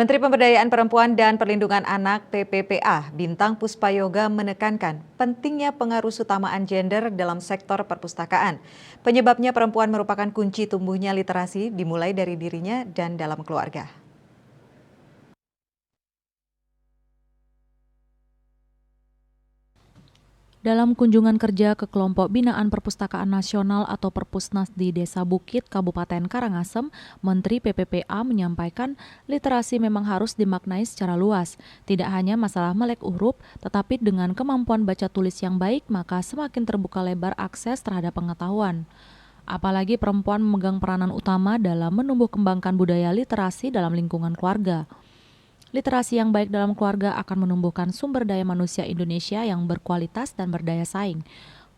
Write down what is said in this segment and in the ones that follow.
Menteri Pemberdayaan Perempuan dan Perlindungan Anak (PPPA) Bintang Puspayoga menekankan pentingnya pengaruh utamaan gender dalam sektor perpustakaan. Penyebabnya perempuan merupakan kunci tumbuhnya literasi dimulai dari dirinya dan dalam keluarga. Dalam kunjungan kerja ke kelompok binaan Perpustakaan Nasional atau Perpusnas di Desa Bukit, Kabupaten Karangasem, Menteri PPPA menyampaikan literasi memang harus dimaknai secara luas. Tidak hanya masalah melek huruf, tetapi dengan kemampuan baca tulis yang baik, maka semakin terbuka lebar akses terhadap pengetahuan. Apalagi perempuan memegang peranan utama dalam menumbuh kembangkan budaya literasi dalam lingkungan keluarga. Literasi yang baik dalam keluarga akan menumbuhkan sumber daya manusia Indonesia yang berkualitas dan berdaya saing.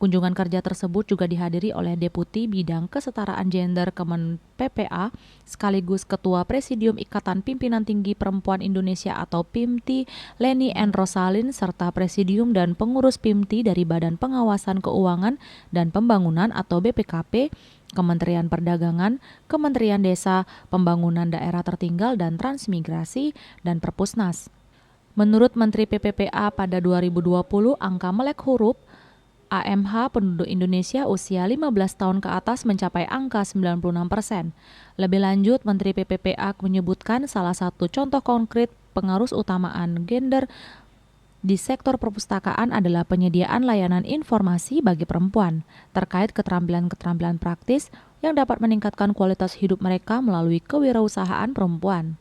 Kunjungan kerja tersebut juga dihadiri oleh Deputi Bidang Kesetaraan Gender Kemen PPA sekaligus Ketua Presidium Ikatan Pimpinan Tinggi Perempuan Indonesia atau PIMTI Leni N. Rosalin serta Presidium dan pengurus PIMTI dari Badan Pengawasan Keuangan dan Pembangunan atau BPKP, Kementerian Perdagangan, Kementerian Desa, Pembangunan Daerah Tertinggal dan Transmigrasi, dan Perpusnas. Menurut Menteri PPPA pada 2020, angka melek huruf AMH penduduk Indonesia usia 15 tahun ke atas mencapai angka 96%. Lebih lanjut, Menteri PPPA menyebutkan salah satu contoh konkret pengaruh utamaan gender di sektor perpustakaan adalah penyediaan layanan informasi bagi perempuan terkait keterampilan-keterampilan praktis yang dapat meningkatkan kualitas hidup mereka melalui kewirausahaan perempuan.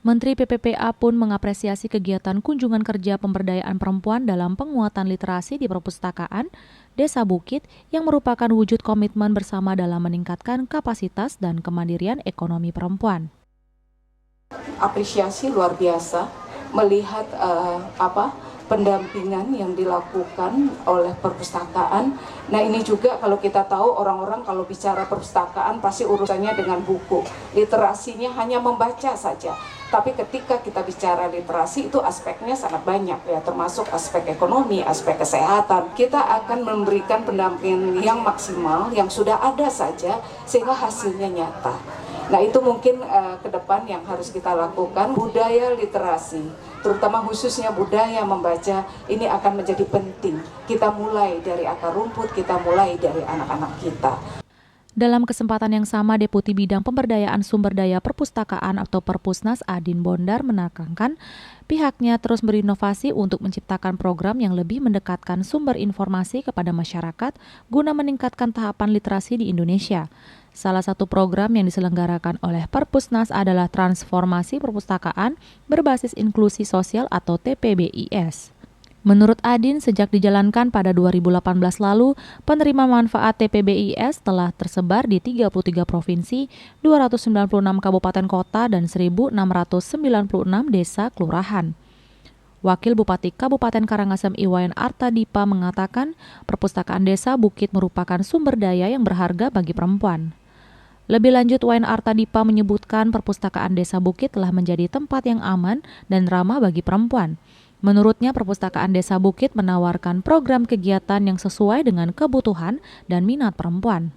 Menteri PPPA pun mengapresiasi kegiatan kunjungan kerja pemberdayaan perempuan dalam penguatan literasi di perpustakaan Desa Bukit yang merupakan wujud komitmen bersama dalam meningkatkan kapasitas dan kemandirian ekonomi perempuan. Apresiasi luar biasa melihat pendampingan yang dilakukan oleh perpustakaan. Nah, ini juga kalau kita tahu orang-orang kalau bicara perpustakaan pasti urusannya dengan buku. Literasinya hanya membaca saja. Tapi ketika kita bicara literasi itu aspeknya sangat banyak ya, termasuk aspek ekonomi, aspek kesehatan. Kita akan memberikan pendampingan yang maksimal yang sudah ada saja sehingga hasilnya nyata. Nah, itu mungkin ke depan yang harus kita lakukan. Budaya literasi, terutama khususnya budaya membaca, ini akan menjadi penting. Kita mulai dari akar rumput, kita mulai dari anak-anak kita. Dalam kesempatan yang sama, Deputi Bidang Pemberdayaan Sumber Daya Perpustakaan atau Perpusnas Adin Bondar menekankan pihaknya terus berinovasi untuk menciptakan program yang lebih mendekatkan sumber informasi kepada masyarakat guna meningkatkan tahapan literasi di Indonesia. Salah satu program yang diselenggarakan oleh Perpusnas adalah Transformasi Perpustakaan Berbasis Inklusi Sosial atau TPBIS. Menurut Adin, sejak dijalankan pada 2018 lalu, penerima manfaat TPBIS telah tersebar di 33 provinsi, 296 kabupaten kota, dan 1.696 desa kelurahan. Wakil Bupati Kabupaten Karangasem Iwayan Artadipa mengatakan, perpustakaan Desa Bukit merupakan sumber daya yang berharga bagi perempuan. Lebih lanjut, Wayan Artadipa menyebutkan perpustakaan Desa Bukit telah menjadi tempat yang aman dan ramah bagi perempuan. Menurutnya, perpustakaan Desa Bukit menawarkan program kegiatan yang sesuai dengan kebutuhan dan minat perempuan.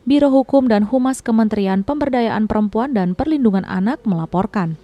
Biro Hukum dan Humas Kementerian Pemberdayaan Perempuan dan Perlindungan Anak melaporkan.